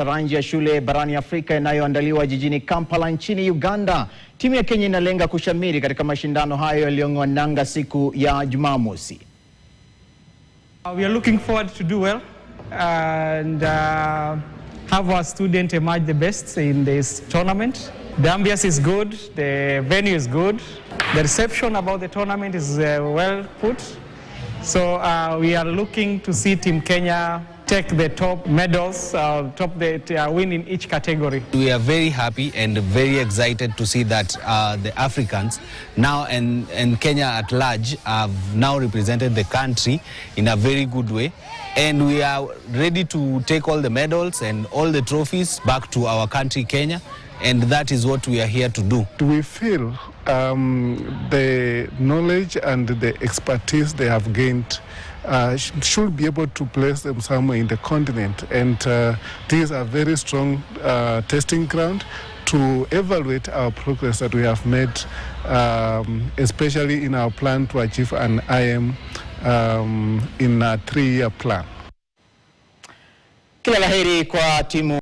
Sataranji ya shule barani Afrika inayoandaliwa jijini Kampala nchini Uganda. Timu ya Kenya inalenga kushamiri katika mashindano hayo yaliyong'oa nanga siku ya Jumamosi. We are looking forward to do well and have our student emerge the best in this tournament. The ambience is good, the venue is good, the reception about the tournament is well put. So we are looking to see Team Kenya take the top medals, win in each category. We are very happy and very excited to see that the Africans now and Kenya at large have now represented the country in a very good way. And we are ready to take all the medals and all the trophies back to our country, Kenya. And that is what we are here to do. We feel the knowledge and the expertise they have gained should be able to place them somewhere in the continent. And this is a very strong testing ground to evaluate our progress that we have made, especially in our plan to achieve an IM in a 3-year plan. Kila laheri kwa timu